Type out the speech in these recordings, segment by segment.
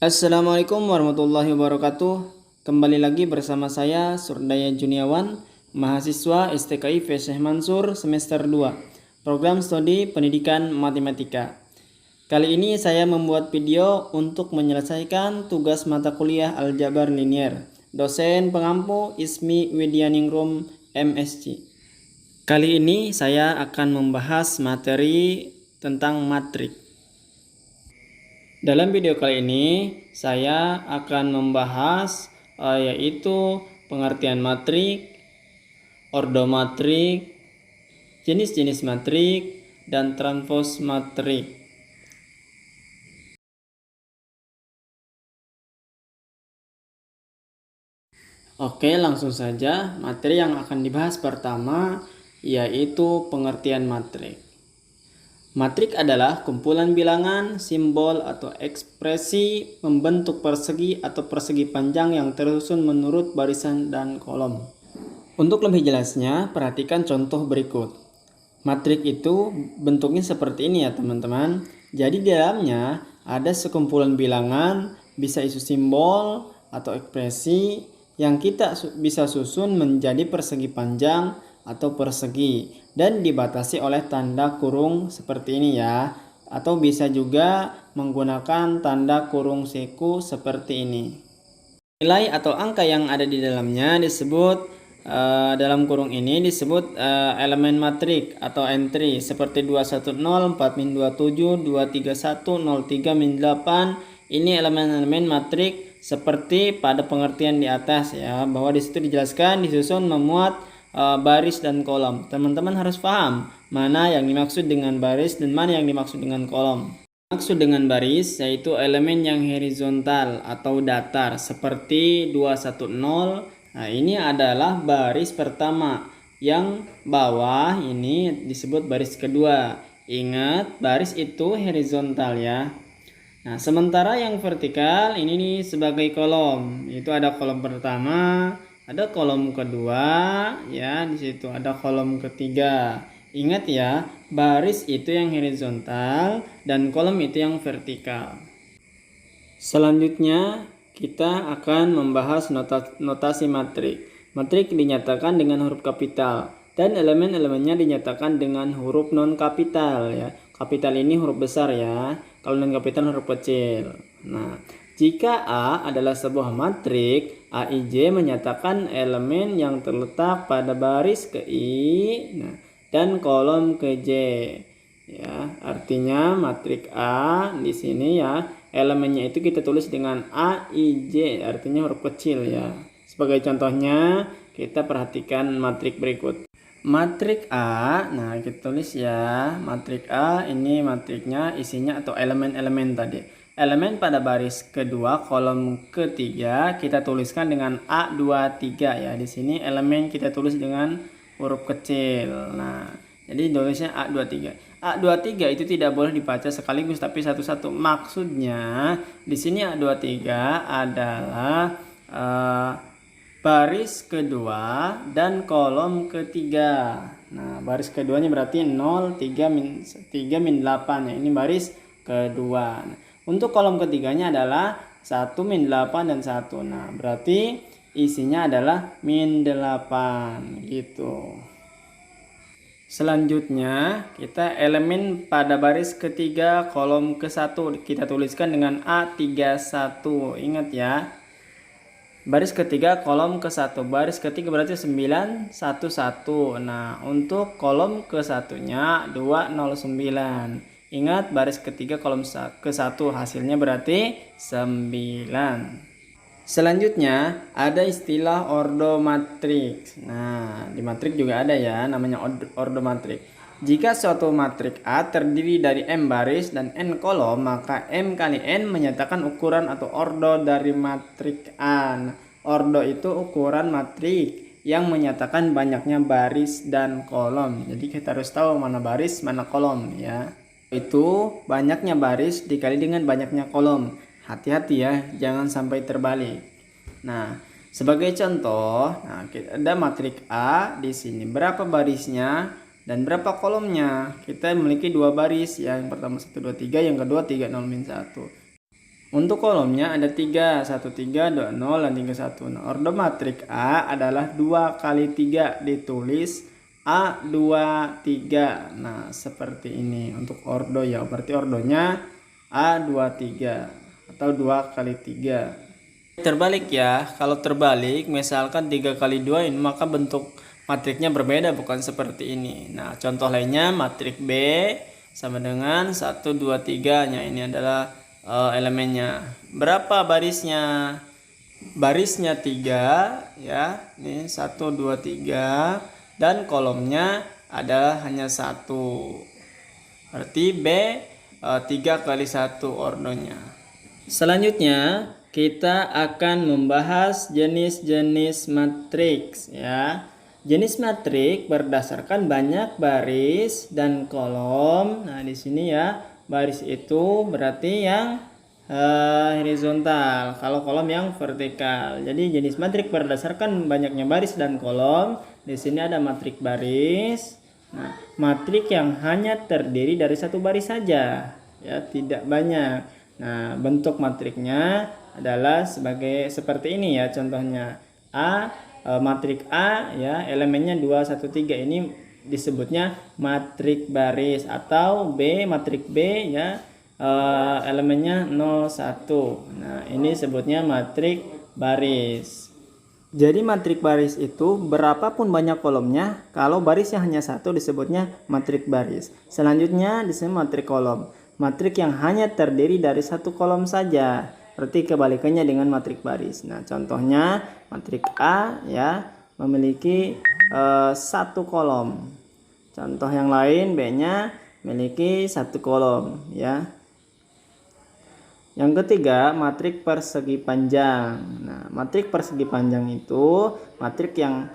Assalamualaikum warahmatullahi wabarakatuh. Kembali lagi bersama saya Surdaya Juniawan, mahasiswa STKI Syekh Mansur semester 2, program studi pendidikan matematika. Kali ini saya membuat video untuk menyelesaikan tugas mata kuliah aljabar linier. Dosen pengampu Ismi Widyaningrum MSc. Kali ini saya akan membahas materi tentang matrik. Dalam video kali ini saya akan membahas yaitu pengertian matrik, ordomatrik, jenis-jenis matrik, dan transpose matrik. Oke, langsung saja. Materi yang akan dibahas pertama yaitu pengertian matrik. Matrik adalah kumpulan bilangan, simbol, atau ekspresi membentuk persegi atau persegi panjang yang tersusun menurut barisan dan kolom. Untuk lebih jelasnya, perhatikan contoh berikut. Matrik itu bentuknya seperti ini ya teman-teman. Jadi di dalamnya ada sekumpulan bilangan, bisa isu simbol atau ekspresi yang kita bisa susun menjadi persegi panjang atau persegi dan dibatasi oleh tanda kurung seperti ini ya, atau bisa juga menggunakan tanda kurung siku seperti ini. Nilai atau angka yang ada di dalamnya disebut dalam kurung ini disebut elemen matrik atau entry seperti 210, 4-27, 231, 03, 8. Ini elemen-elemen matrik seperti pada pengertian di atas ya, bahwa disitu dijelaskan disusun memuat baris dan kolom. Teman-teman harus paham mana yang dimaksud dengan baris dan mana yang dimaksud dengan kolom. Maksud dengan baris yaitu elemen yang horizontal atau datar seperti 210. Nah, ini adalah baris pertama. Yang bawah ini disebut baris kedua. Ingat, baris itu horizontal ya. Nah, sementara yang vertikal ini nih sebagai kolom. Itu ada kolom pertama, ada kolom kedua, ya, di situ ada kolom ketiga. Ingat ya, baris itu yang horizontal dan kolom itu yang vertikal. Selanjutnya, kita akan membahas notasi matrik. Matrik dinyatakan dengan huruf kapital dan elemen-elemennya dinyatakan dengan huruf non kapital ya. Kapital ini huruf besar ya, kalau non kapital huruf kecil. Nah, jika A adalah sebuah matrik, AIJ menyatakan elemen yang terletak pada baris ke I, nah, dan kolom ke J. Ya, artinya matrik A di sini ya, elemennya itu kita tulis dengan AIJ, artinya huruf kecil ya. Sebagai contohnya, kita perhatikan matrik berikut. Matrik A, nah kita tulis ya, matrik A ini matriknya isinya atau elemen-elemen tadi. Elemen pada baris kedua kolom ketiga kita tuliskan dengan A23 ya. Di sini elemen kita tulis dengan huruf kecil. Nah, jadi tulisnya A23. A23 itu tidak boleh dibaca sekaligus tapi satu-satu. Maksudnya di sini A23 adalah baris kedua dan kolom ketiga. Nah, baris keduanya berarti 0, 3, 8 ya. Ini baris kedua. Nah, untuk kolom ketiganya adalah 1, min 8 dan 1. Nah, berarti isinya adalah min 8 gitu. Selanjutnya, kita elemen pada baris ketiga kolom ke-1 kita tuliskan dengan A31. Ingat ya. Baris ketiga kolom ke-1. Baris ketiga berarti 911. Nah, untuk kolom ke-1-nya 209. Ingat, baris ketiga kolom ke-1 hasilnya berarti 9. Selanjutnya ada istilah ordomatrik. Nah, di matrik juga ada ya namanya ordomatrik. Jika suatu matrik A terdiri dari M baris dan N kolom, maka M kali N menyatakan ukuran atau ordo dari matrik A. Nah, ordo itu ukuran matrik yang menyatakan banyaknya baris dan kolom. Jadi kita harus tahu mana baris, mana kolom ya. Itu banyaknya baris dikali dengan banyaknya kolom. Hati-hati ya, jangan sampai terbalik. Nah, sebagai contoh, nah, ada matrik A di sini. Berapa barisnya dan berapa kolomnya? Kita memiliki dua baris, yang pertama 1, 2, 3, yang kedua 3, 0, min 1. Untuk kolomnya ada 3, 1, 3, 2, 0, dan 3, 1. Nah, ordo matrik A adalah 2 kali 3 ditulis A, 2, 3. Nah, seperti ini untuk ordo ya. Berarti ordonya A, 2, 3 atau 2 kali 3. Terbalik ya. Kalau terbalik misalkan 3 kali 2 ini, maka bentuk matriknya berbeda, bukan seperti ini. Nah, contoh lainnya matrik B sama dengan 1, 2, 3 nya. Ini adalah elemennya. Berapa barisnya? Barisnya 3 ya. Ini 1, 2, 3 dan kolomnya ada hanya 1. Berarti B 3 kali 1 ordonya. Selanjutnya kita akan membahas jenis-jenis matriks ya. Jenis matrik berdasarkan banyak baris dan kolom. Nah, di sini ya, baris itu berarti yang horizontal, kalau kolom yang vertikal. Jadi jenis matrik berdasarkan banyaknya baris dan kolom. Di sini ada matrik baris. Nah, matrik yang hanya terdiri dari satu baris saja, ya, tidak banyak. Nah, bentuk matriknya adalah seperti ini ya. Contohnya matrik A ya, elemennya 2, 1, 3. Ini disebutnya matrik baris, atau B, matrik B ya, elemennya 0, 1. Nah, ini sebutnya matrik baris. Jadi matrik baris itu berapapun banyak kolomnya, kalau barisnya hanya 1 disebutnya matrik baris. Selanjutnya di sini matrik kolom. Matrik yang hanya terdiri dari satu kolom saja. Berarti kebalikannya dengan matrik baris. Nah, contohnya matrik A ya, memiliki 1 kolom. Contoh yang lain, B-nya memiliki 1 kolom ya. Yang ketiga, matrik persegi panjang. Nah, matrik persegi panjang itu matrik yang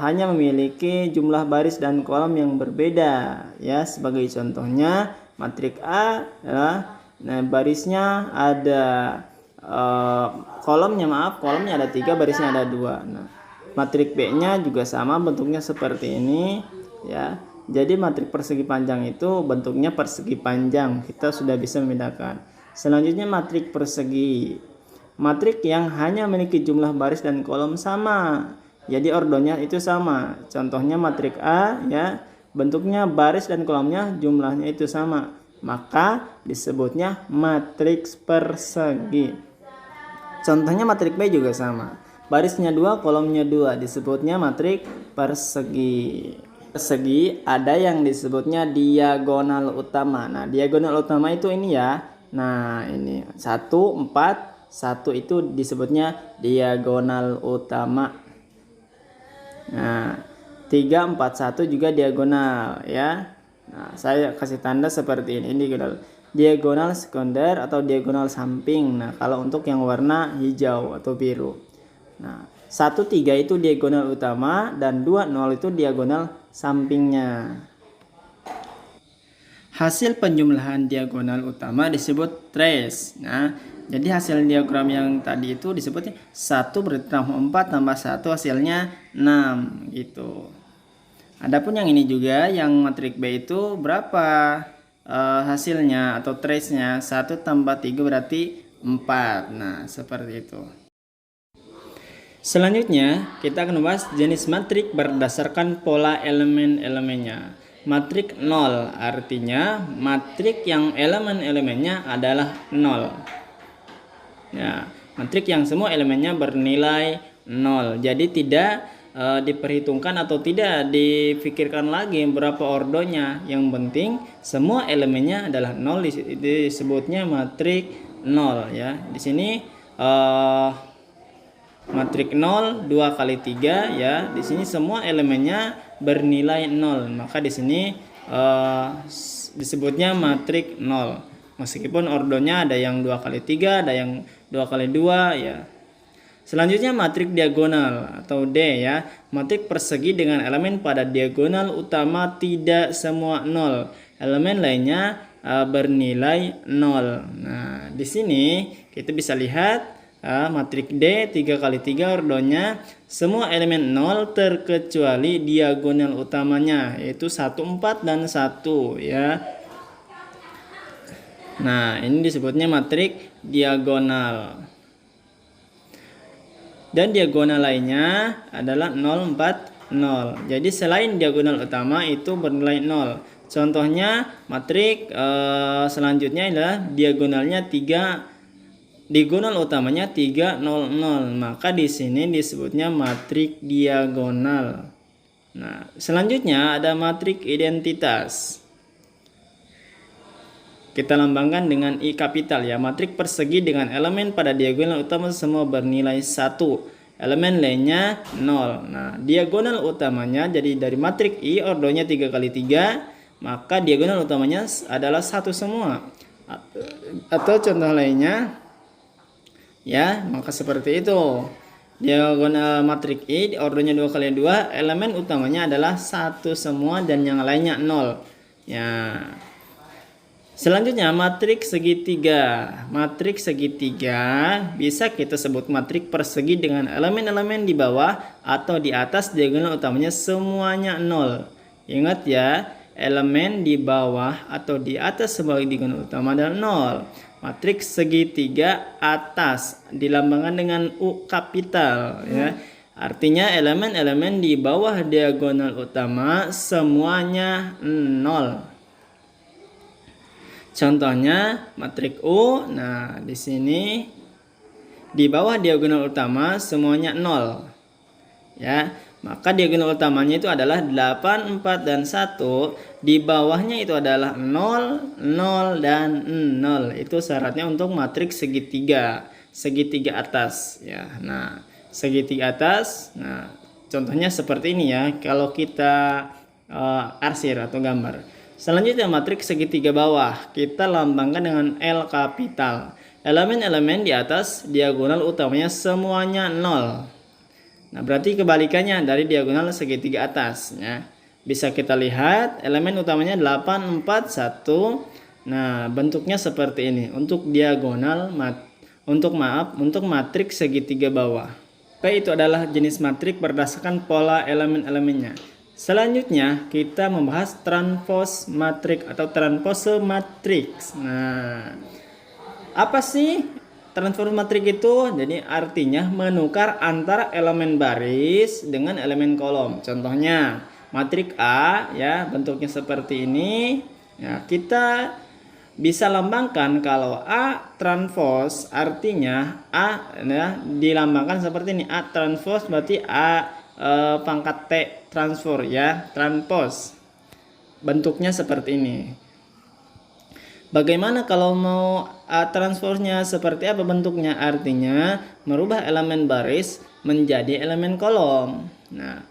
hanya memiliki jumlah baris dan kolom yang berbeda ya. Sebagai contohnya, matrik A ya, nah, barisnya ada kolomnya ada 3, barisnya ada 2. Nah, matrik B-nya juga sama, bentuknya seperti ini ya. Jadi matrik persegi panjang itu bentuknya persegi panjang. Kita sudah bisa membedakan. Selanjutnya matrik persegi. Matrik yang hanya memiliki jumlah baris dan kolom sama. Jadi ordonya itu sama. Contohnya matrik A ya, bentuknya baris dan kolomnya jumlahnya itu sama. Maka disebutnya matriks persegi. Contohnya matrik B juga sama. Barisnya 2, kolomnya 2, disebutnya matrik persegi. Persegi ada yang disebutnya diagonal utama. Nah, diagonal utama itu ini ya. Nah, ini 1, 4, 1 itu disebutnya diagonal utama. Nah, 3, 4, 1 juga diagonal ya. Nah, saya kasih tanda seperti ini diagonal sekunder atau diagonal samping. Nah, kalau untuk yang warna hijau atau biru. Nah, 1, 3 itu diagonal utama dan 2, 0 itu diagonal sampingnya. Hasil penjumlahan diagonal utama disebut trace. Nah, jadi hasil diagram yang tadi itu disebutnya 1 berarti tambah 4 tambah 1 hasilnya 6 gitu. Adapun yang ini juga, yang matrik B itu berapa hasilnya atau trace-nya? 1 tambah 3 berarti 4. Nah, seperti itu. Selanjutnya, kita akan membahas jenis matrik berdasarkan pola elemen-elemennya. Matrik 0 artinya matrik yang elemen-elemennya adalah 0. Ya, matrik yang semua elemennya bernilai 0. Jadi tidak diperhitungkan atau tidak dipikirkan lagi berapa ordonya. Yang penting semua elemennya adalah 0, disebutnya matrik 0 ya. Di sini matrik 0 2 kali 3 ya. Di sini semua elemennya bernilai 0. Maka di sini disebutnya matrik 0. Meskipun ordonya ada yang 2 kali 3, ada yang 2 kali 2 ya. Selanjutnya matrik diagonal atau D ya. Matrik persegi dengan elemen pada diagonal utama tidak semua 0. Elemen lainnya bernilai 0. Nah, di sini kita bisa lihat matrik D 3 kali 3 ordonya semua elemen 0 terkecuali diagonal utamanya, yaitu 1, 4 dan 1 ya. Nah, ini disebutnya matrik diagonal. Dan diagonal lainnya adalah 0, 4, 0. Jadi selain diagonal utama itu bernilai 0. Contohnya matrik selanjutnya adalah diagonalnya 3, diagonal utamanya 3, 0, 0. Maka di sini disebutnya matrik diagonal. Nah, selanjutnya ada matrik identitas. Kita lambangkan dengan I kapital ya. Matrik persegi dengan elemen pada diagonal utama semua bernilai 1. Elemen lainnya 0. Nah, diagonal utamanya jadi dari matrik I ordonya 3 kali 3, maka diagonal utamanya adalah 1 semua. Atau contoh lainnya ya, maka seperti itu. Diagonal matrik I ordonya 2 kali 2, elemen utamanya adalah 1 semua dan yang lainnya 0. Ya. Selanjutnya matrik segitiga. Matrik segitiga bisa kita sebut matrik persegi dengan elemen-elemen di bawah atau di atas diagonal utamanya semuanya 0. Ingat ya, elemen di bawah atau di atas sebagai diagonal utama adalah 0. Matrik segitiga atas dilambangkan dengan U kapital ya. Artinya elemen-elemen di bawah diagonal utama semuanya 0. Contohnya matrik U. Nah, di sini di bawah diagonal utama semuanya 0. Ya, maka diagonal utamanya itu adalah 8, 4 dan 1. Di bawahnya itu adalah 0, 0 dan 0. Itu syaratnya untuk matrik segitiga, segitiga atas ya. Nah, segitiga atas. Nah, contohnya seperti ini ya. Kalau kita arsir atau gambar. Selanjutnya matrik segitiga bawah kita lambangkan dengan L kapital. Elemen-elemen di atas diagonal utamanya semuanya 0. Nah, berarti kebalikannya dari diagonal segitiga atas ya. Bisa kita lihat elemen utamanya 8, 4, 1. Nah, bentuknya seperti ini untuk diagonal untuk matrik segitiga bawah. Oke, itu adalah jenis matrik berdasarkan pola elemen-elemennya. Selanjutnya kita membahas transpose matrik atau transpose matriks. Nah, apa sih transpose matrik itu? Jadi artinya menukar antara elemen baris dengan elemen kolom. Contohnya matrik A ya, bentuknya seperti ini. Ya, kita bisa lambangkan kalau A transpose artinya A ya, dilambangkan seperti ini. A transpose berarti A pangkat T transfer ya, transpose. Bentuknya seperti ini. Bagaimana kalau mau transfernya seperti apa bentuknya? Artinya merubah elemen baris menjadi elemen kolom. Nah,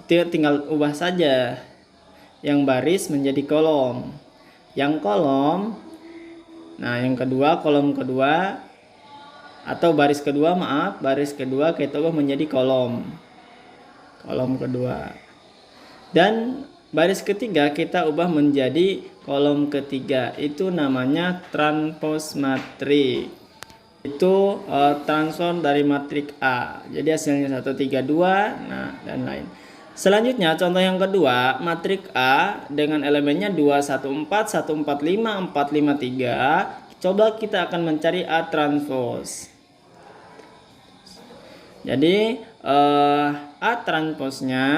kita tinggal ubah saja. Yang baris menjadi kolom. Yang kolom, nah yang kedua, kolom kedua atau baris kedua, baris kedua kita ubah menjadi kolom kedua. Dan baris ketiga kita ubah menjadi kolom ketiga. Itu namanya transpose matrik. Itu transform dari matrik A. Jadi hasilnya 1, 3, 2, nah dan lain. Selanjutnya contoh yang kedua, matrik A dengan elemennya 2, 1, 4, 1, 4, 5, 4, 5, 3. Coba kita akan mencari A transpose. Jadi A transposnya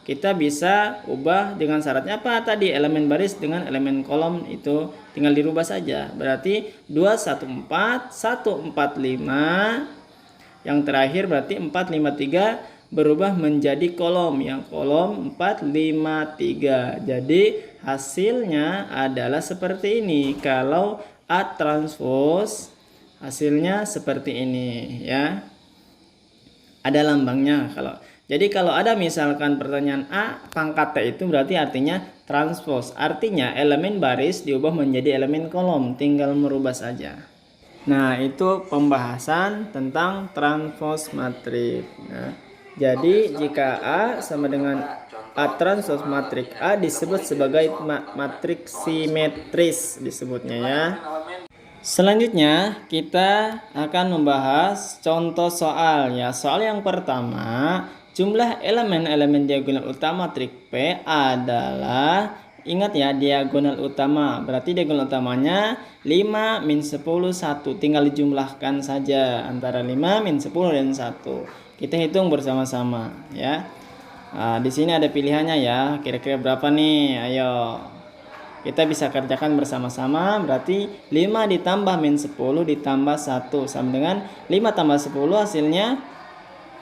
kita bisa ubah dengan syaratnya apa tadi, elemen baris dengan elemen kolom itu tinggal dirubah saja. Berarti 2, 1, 4, 1, 4, 5. Yang terakhir berarti 4, 5, 3 berubah menjadi kolom. Yang kolom 4, 5, 3. Jadi hasilnya adalah seperti ini. Kalau A transpose hasilnya seperti ini ya. Ada lambangnya kalau ada misalkan pertanyaan A pangkat T itu berarti artinya transpose. Artinya elemen baris diubah menjadi elemen kolom, tinggal merubah saja. Nah, itu pembahasan tentang transpose matrik. Nah, jadi jika A sama dengan A transpose matrik A disebut sebagai matrik simetris disebutnya ya. Selanjutnya kita akan membahas contoh soal ya. Soal yang pertama, jumlah elemen-elemen diagonal utama matrik P adalah ingat ya, diagonal utama. Berarti diagonal utamanya 5 min 10 1. Tinggal dijumlahkan saja antara 5 min 10 dan 1. Kita hitung bersama-sama ya. Nah, di sini ada pilihannya ya. Kira-kira berapa nih? Ayo. Kita bisa kerjakan bersama-sama. Berarti 5 ditambah min 10 ditambah 1 sama dengan 5 tambah 10 hasilnya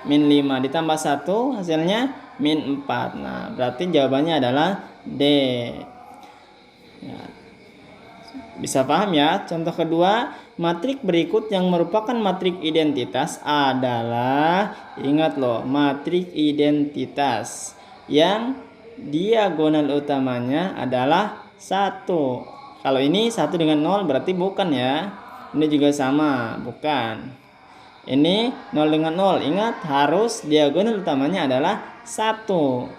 min 5 ditambah 1 hasilnya min 4. Nah, berarti jawabannya adalah D. Ya. Bisa paham ya? Contoh kedua, matrik berikut yang merupakan matrik identitas adalah, ingat loh, matrik identitas yang diagonal utamanya adalah 1. Kalau ini 1 dengan 0 berarti bukan ya. Ini juga sama, bukan. Ini 0 dengan 0. Ingat, harus diagonal utamanya adalah 1.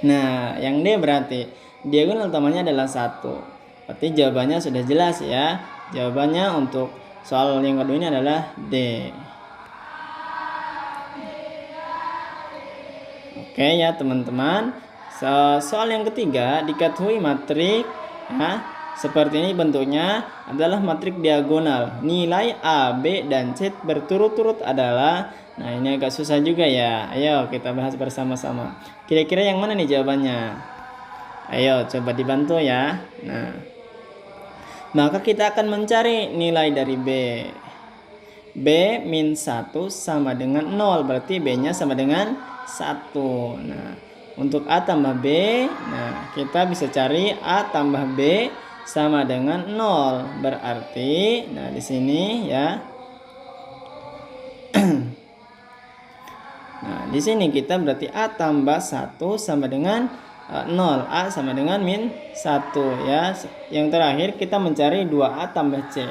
Nah, yang D berarti diagonal utamanya adalah 1. Berarti jawabannya sudah jelas ya. Jawabannya untuk soal yang kedua ini adalah D. Oke ya teman-teman. Soal yang ketiga, diketahui matrik ya, seperti ini bentuknya adalah matrik diagonal. Nilai A, B, dan C berturut-turut adalah, nah ini agak susah juga ya. Ayo kita bahas bersama-sama. Kira-kira yang mana nih jawabannya? Ayo coba dibantu ya. Nah, maka kita akan mencari nilai dari B. B min 1 sama dengan 0. Berarti B-nya sama dengan 1. Nah, untuk A tambah B, nah kita bisa cari A tambah B sama dengan 0. Berarti, nah di sini ya. Nah, di sini kita berarti A tambah 1 sama dengan 0. A sama dengan min 1 ya. Yang terakhir kita mencari 2A tambah C.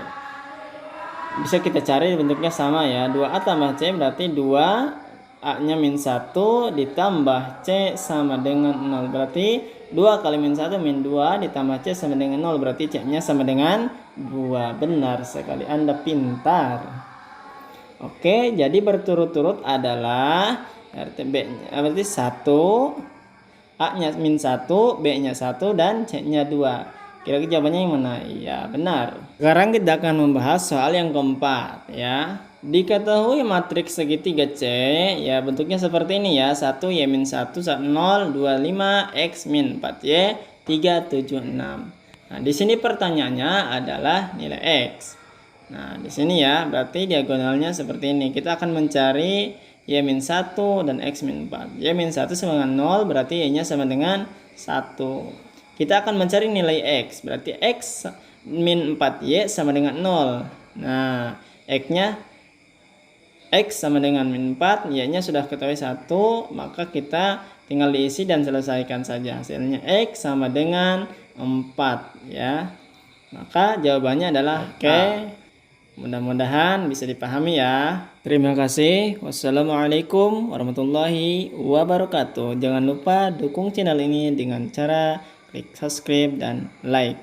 Bisa kita cari bentuknya sama ya. 2A tambah C berarti 2 A-nya min 1 ditambah C sama dengan 0. Berarti 2 kali min 1 min 2 ditambah C sama dengan 0. Berarti C-nya sama dengan 2. Benar sekali, Anda pintar. Oke, jadi berturut-turut adalah berarti 1, A-nya min 1, B-nya 1, dan C-nya 2. Kira-kira jawabannya yang mana? Iya, benar. Sekarang kita akan membahas soal yang keempat ya. Diketahui matriks segitiga C ya bentuknya seperti ini ya. 1 Y min 1 0 2 5 X min 4 Y 3 7 6. Nah, di sini pertanyaannya adalah nilai X. Nah, di sini ya berarti diagonalnya seperti ini. Kita akan mencari Y min 1 dan X min 4. Y min 1 sama dengan 0 berarti Y-nya sama dengan 1. Kita akan mencari nilai X. Berarti X min 4Y sama dengan 0. Nah, X sama dengan min 4, Y-nya sudah ketahui 1, maka kita tinggal diisi dan selesaikan saja. Hasilnya X sama dengan 4 ya. Maka jawabannya adalah oke. Mudah-mudahan bisa dipahami ya. Terima kasih. Wassalamualaikum warahmatullahi wabarakatuh. Jangan lupa dukung channel ini dengan cara klik subscribe dan like.